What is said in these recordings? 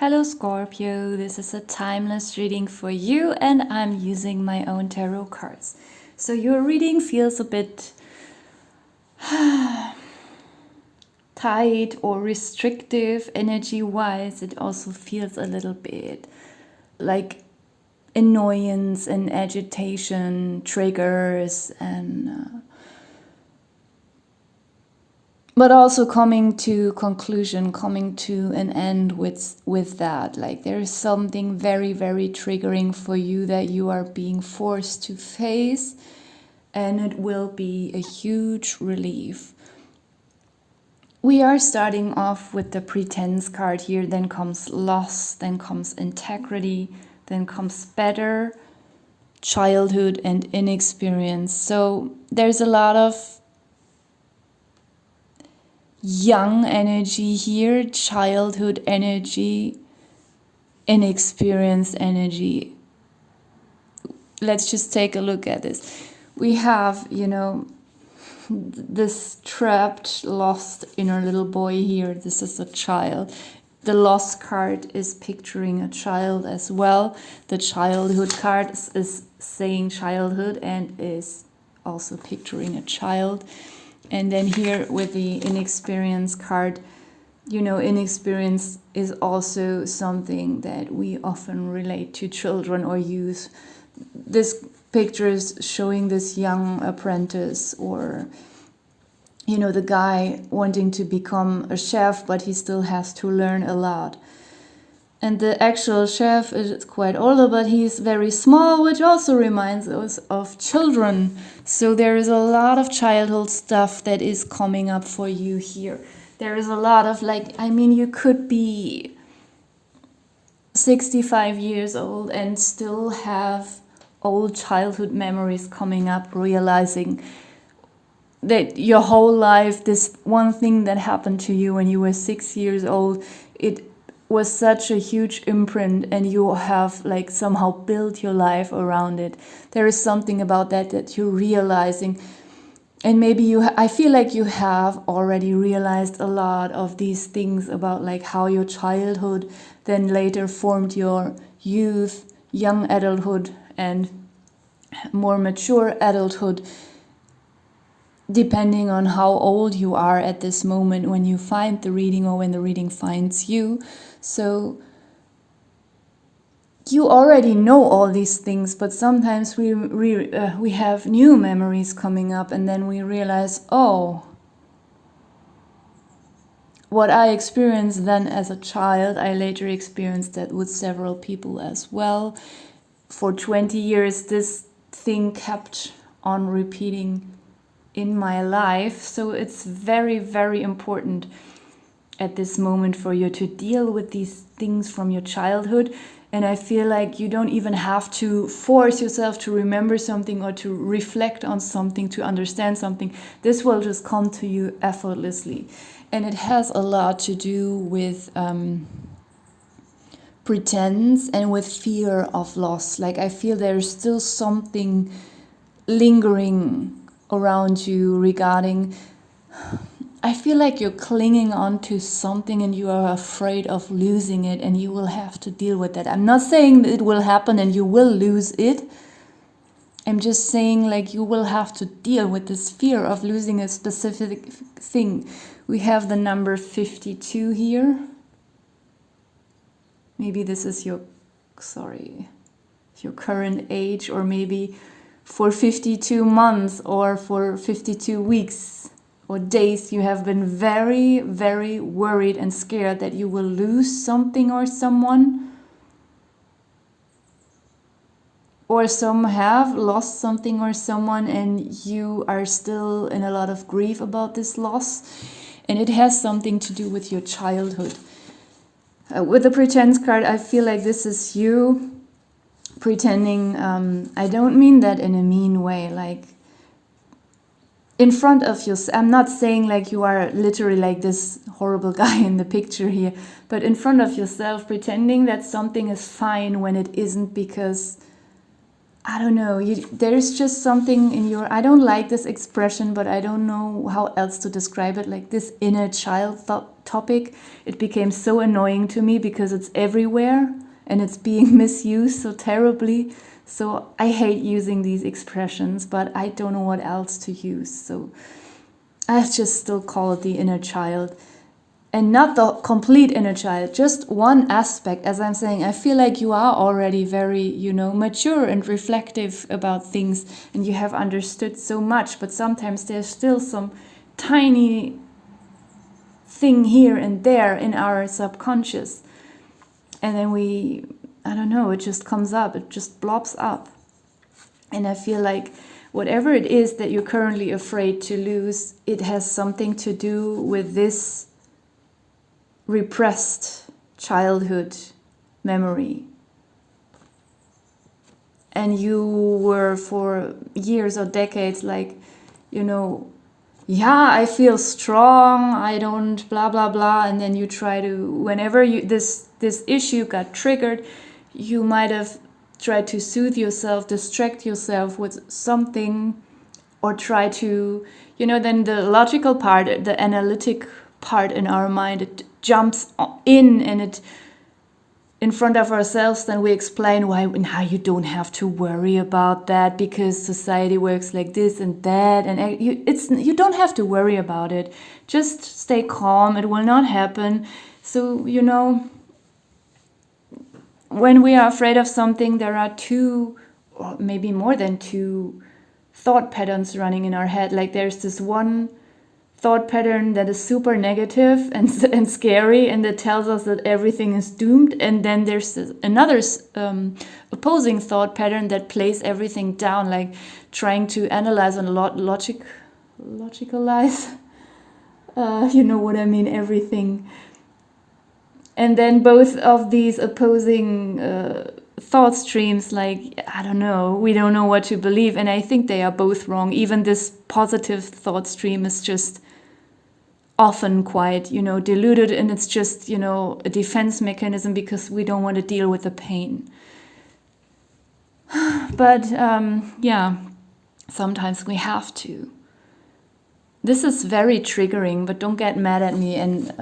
Hello Scorpio, this is a timeless reading for you and I'm using my own tarot cards. So your reading feels a bit tight or restrictive energy-wise. It also feels a little bit like annoyance and agitation, triggers and but also coming to conclusion, coming to an end with that. Like there is something very, very triggering for you that you are being forced to face, and it will be a huge relief. We are starting off with the pretense card here, then comes loss, then comes integrity, then comes better, childhood and inexperience. So there's a lot of young energy here, childhood energy, inexperienced energy. Let's just take a look at this. We have, this trapped, lost inner little boy here. This is a child. The lost card is picturing a child as well. The childhood card is saying childhood and is also picturing a child. And then here with the inexperienced card, inexperience is also something that we often relate to children or youth. This picture is showing this young apprentice or, the guy wanting to become a chef, but he still has to learn a lot. And the actual chef is quite older, but he's very small, which also reminds us of children. So there is a lot of childhood stuff that is coming up for you here. There is a lot of you could be 65 years old and still have old childhood memories coming up, realizing that your whole life, this one thing that happened to you when you were 6 years old, it was such a huge imprint and you have somehow built your life around it. There is something about that you're realizing, and maybe I feel like you have already realized a lot of these things about how your childhood then later formed your youth, young adulthood and more mature adulthood, depending on how old you are at this moment when you find the reading or when the reading finds you. So you already know all these things, but sometimes we have new memories coming up and then we realize, oh, what I experienced then as a child, I later experienced that with several people as well. For 20 years, this thing kept on repeating in my life. So it's very, very important at this moment for you to deal with these things from your childhood. And I feel like you don't even have to force yourself to remember something or to reflect on something, to understand something. This will just come to you effortlessly. And it has a lot to do with pretense and with fear of loss. I feel there's still something lingering around you regarding, I feel like you're clinging on to something and you are afraid of losing it, and you will have to deal with that. I'm not saying that it will happen and you will lose it. I'm just saying you will have to deal with this fear of losing a specific thing. We have the number 52 here. Maybe this is your current age, or maybe for 52 months or for 52 weeks or days, you have been very, very worried and scared that you will lose something or someone. Or some have lost something or someone and you are still in a lot of grief about this loss. And it has something to do with your childhood. With the pretense card, I feel like this is you pretending. I don't mean that in a mean way, in front of you. I'm not saying you are literally this horrible guy in the picture here, but in front of yourself, pretending that something is fine when it isn't, because I don't know, there's just something in your, I don't like this expression, but I don't know how else to describe it, like this inner child topic. It became so annoying to me because it's everywhere and it's being misused so terribly. So I hate using these expressions, but I don't know what else to use. So I just still call it the inner child. And not the complete inner child, just one aspect. As I'm saying, I feel like you are already very, mature and reflective about things, and you have understood so much, but sometimes there's still some tiny thing here and there in our subconscious. And then I don't know, it just comes up, it just blobs up. And I feel like whatever it is that you're currently afraid to lose, it has something to do with this repressed childhood memory. And you were for years or decades like, yeah, I feel strong, I don't blah blah blah, and then you try to, whenever this issue got triggered, you might have tried to soothe yourself, distract yourself with something, or try to, then the logical part, the analytic part in our mind, it jumps in, and it in front of ourselves, then we explain why now you don't have to worry about that because society works like this and that, and you don't have to worry about it, just stay calm, it will not happen. So when we are afraid of something, there are two or maybe more than two thought patterns running in our head. Like there's this one thought pattern that is super negative and scary, and that tells us that everything is doomed. And then there's another opposing thought pattern that plays everything down, like trying to analyze and logicalize. You know what I mean? Everything. And then both of these opposing thought streams, like, I don't know, we don't know what to believe. And I think they are both wrong. Even this positive thought stream is just often quite, diluted, and it's just, a defense mechanism because we don't want to deal with the pain. But yeah, sometimes we have to. This is very triggering, but don't get mad at me. And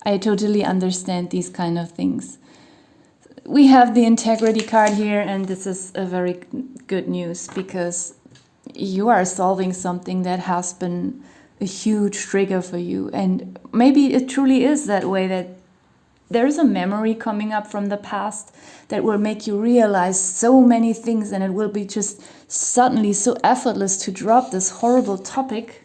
I totally understand these kind of things. We have the integrity card here, and this is a very good news because you are solving something that has been a huge trigger for you. And maybe it truly is that way, that there's a memory coming up from the past that will make you realize so many things, and it will be just suddenly so effortless to drop this horrible topic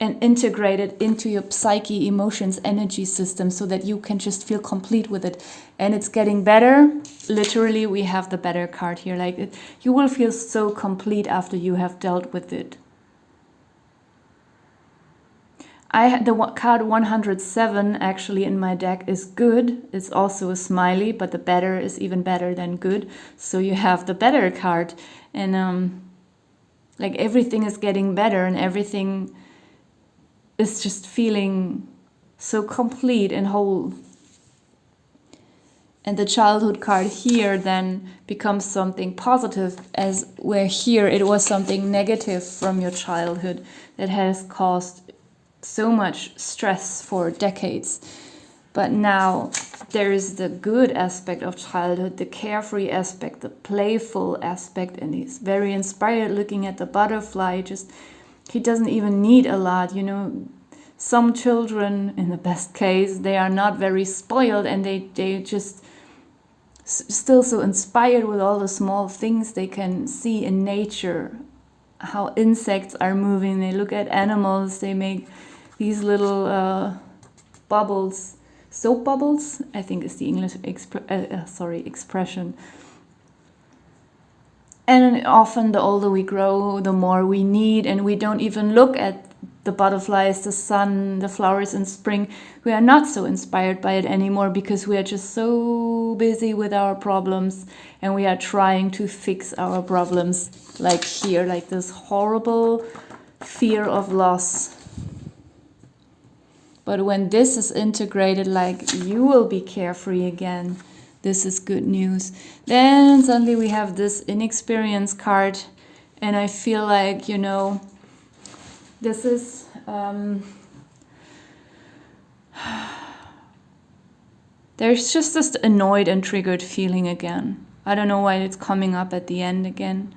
and integrate it into your psyche, emotions, energy system, so that you can just feel complete with it. And it's getting better. Literally, we have the better card here. Like you will feel so complete after you have dealt with it. I had the card 107 actually in my deck is good. It's also a smiley, but the better is even better than good. So you have the better card, and like everything is getting better, and everything is just feeling so complete and whole. And the childhood card here then becomes something positive, as where here it was something negative from your childhood that has caused so much stress for decades. But now there is the good aspect of childhood, the carefree aspect, the playful aspect, and he's very inspired looking at the butterfly. He doesn't even need a lot, Some children, in the best case, they are not very spoiled, and they just still so inspired with all the small things they can see in nature, how insects are moving. They look at animals, they make these little bubbles, soap bubbles, I think is the English expression. And often the older we grow, the more we need, and we don't even look at the butterflies, the sun, the flowers in spring. We are not so inspired by it anymore because we are just so busy with our problems, and we are trying to fix our problems, like here, like this horrible fear of loss. But when this is integrated, like you will be carefree again, This is good news. Then suddenly we have this inexperienced card, and I feel like, you know, this is there's just this annoyed and triggered feeling again. I don't know why it's coming up at the end again.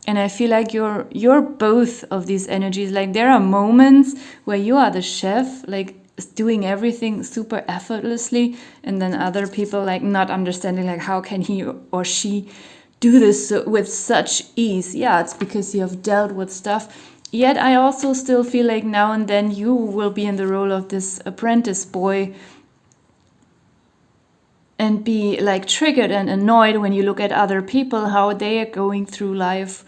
And I feel like you're both of these energies. Like there are moments where you are the chef, like doing everything super effortlessly, and then other people like not understanding, like how can he or she do this with such ease. Yeah, it's because you have dealt with stuff. Yet I also still feel like now and then you will be in the role of this apprentice boy and be like triggered and annoyed when you look at other people, how they are going through life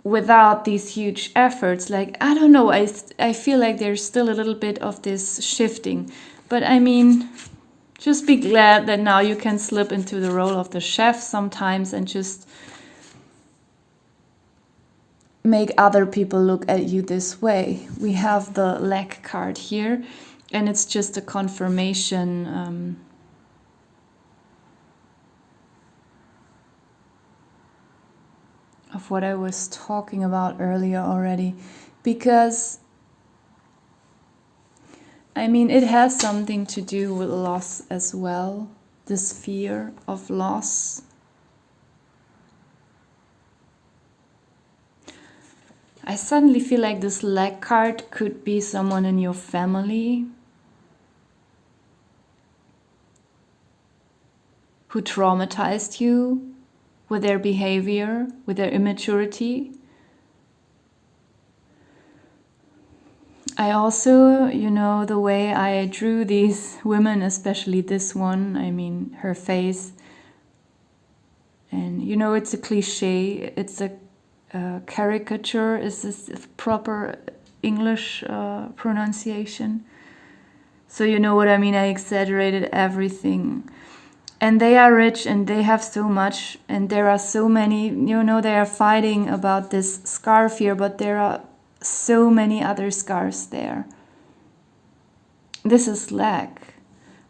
without these huge efforts. Like, I don't know, I feel like there's still a little bit of this shifting. But I mean, just be glad that now you can slip into the role of the chef sometimes and just make other people look at you this way. We have the lack card here, and it's just a confirmation of what I was talking about earlier already, because I mean, it has something to do with loss as well, this fear of loss. I suddenly feel like this lack card could be someone in your family who traumatized you with their behavior, with their immaturity. I also, you know, the way I drew these women, especially this one, I mean, her face. And, you know, it's a cliche, it's a caricature. Is this proper English pronunciation? So you know what I mean, I exaggerated everything. And they are rich and they have so much, and there are so many, you know, they are fighting about this scarf here, but there are so many other scarves there. This is lack.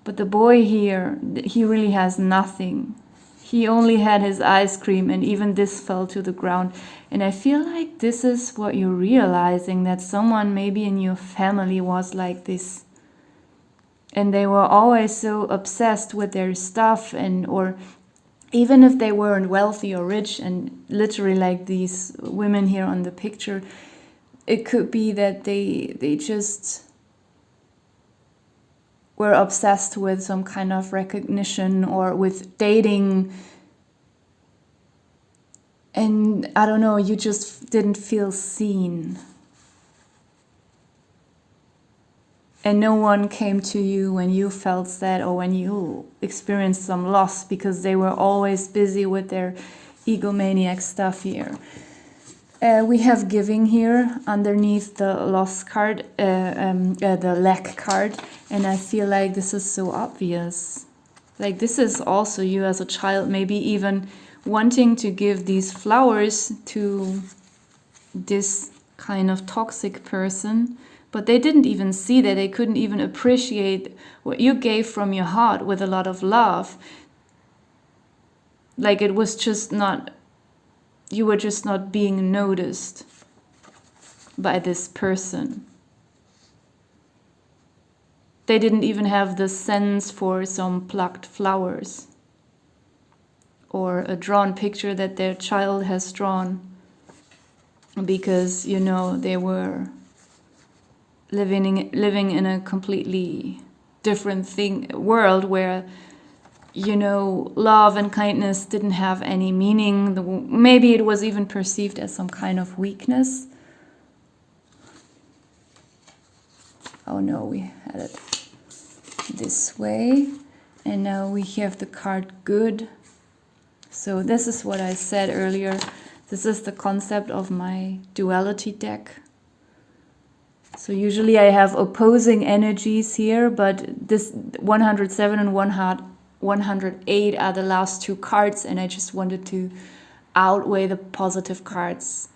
But the boy here, he really has nothing. He only had his ice cream, and even this fell to the ground. And I feel like this is what you're realizing, that someone maybe in your family was like this. And they were always so obsessed with their stuff, and or even if they weren't wealthy or rich, and literally like these women here on the picture, it could be that they just were obsessed with some kind of recognition or with dating. And I don't know, you just didn't feel seen. And no one came to you when you felt sad or when you experienced some loss, because they were always busy with their egomaniac stuff here. We have giving here underneath the loss card, the lack card, and I feel like this is so obvious. Like this is also you as a child, maybe even wanting to give these flowers to this kind of toxic person, but they didn't even see that. They couldn't even appreciate what you gave from your heart with a lot of love. Like it was just not, you were just not being noticed by this person. They didn't even have the sense for some plucked flowers or a drawn picture that their child has drawn, because, you know, they were living in a completely different world where, you know, love and kindness didn't have any meaning. Maybe it was even perceived as some kind of weakness. Oh no, we had it this way. And now we have the card good. So this is what I said earlier. This is the concept of my duality deck. So usually I have opposing energies here, but this 107 and 108 are the last two cards, and I just wanted to outweigh the positive cards.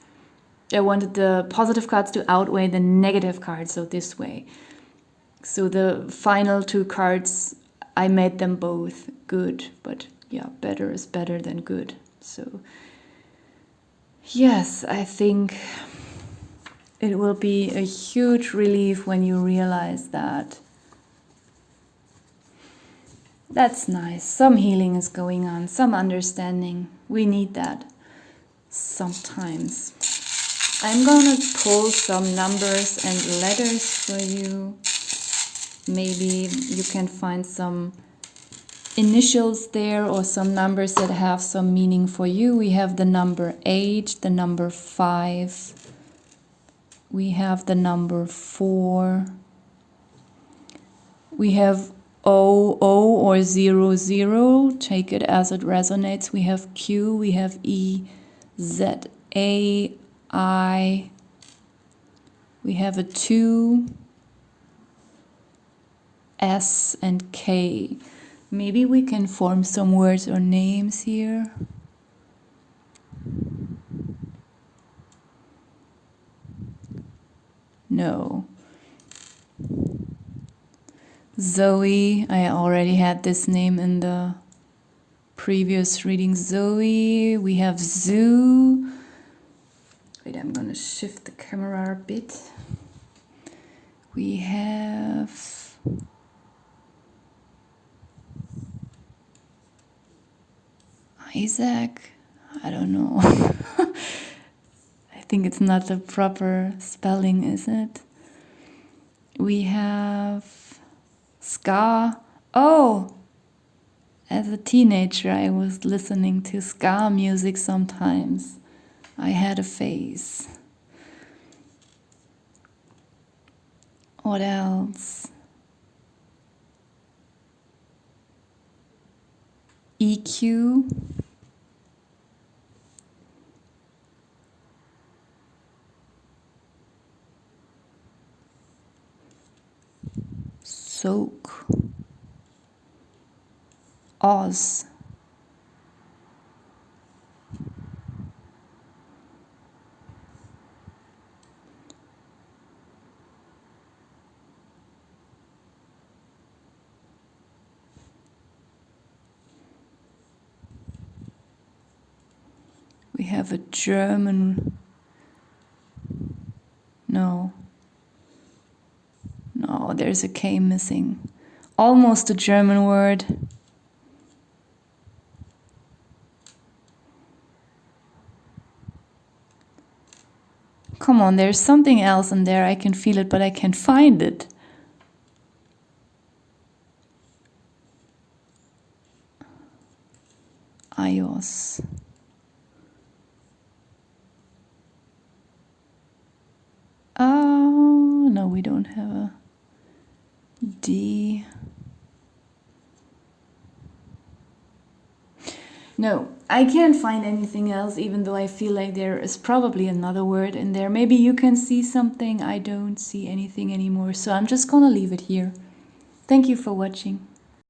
I wanted the positive cards to outweigh the negative cards, so this way. So the final two cards, I made them both good, but yeah, better is better than good. So yes, I think it will be a huge relief when you realize that. That's nice. Some healing is going on, some understanding. We need that sometimes. I'm gonna pull some numbers and letters for you. Maybe you can find some initials there or some numbers that have some meaning for you. We have the number 8, the number 5. We have the number 4. We have 00 or 00. Take it as it resonates. We have Q. We have E, Z, A, I. We have a 2, S, and K. Maybe we can form some words or names here. No. Zoe, I already had this name in the previous reading. Zoe, we have Zoo. Wait, I'm gonna shift the camera a bit. We have Isaac. I don't know. I think it's not the proper spelling, is it? We have ska. Oh, as a teenager, I was listening to ska music sometimes. I had a phase. What else? EQ. Soak. Oz. We have a German. No, there's a K missing. Almost a German word. Come on, there's something else in there. I can feel it, but I can't find it. iOS. Oh, no, we don't have a D. No, I can't find anything else, even though I feel like there is probably another word in there. Maybe you can see something. I don't see anything anymore, so I'm just gonna leave it here. Thank you for watching.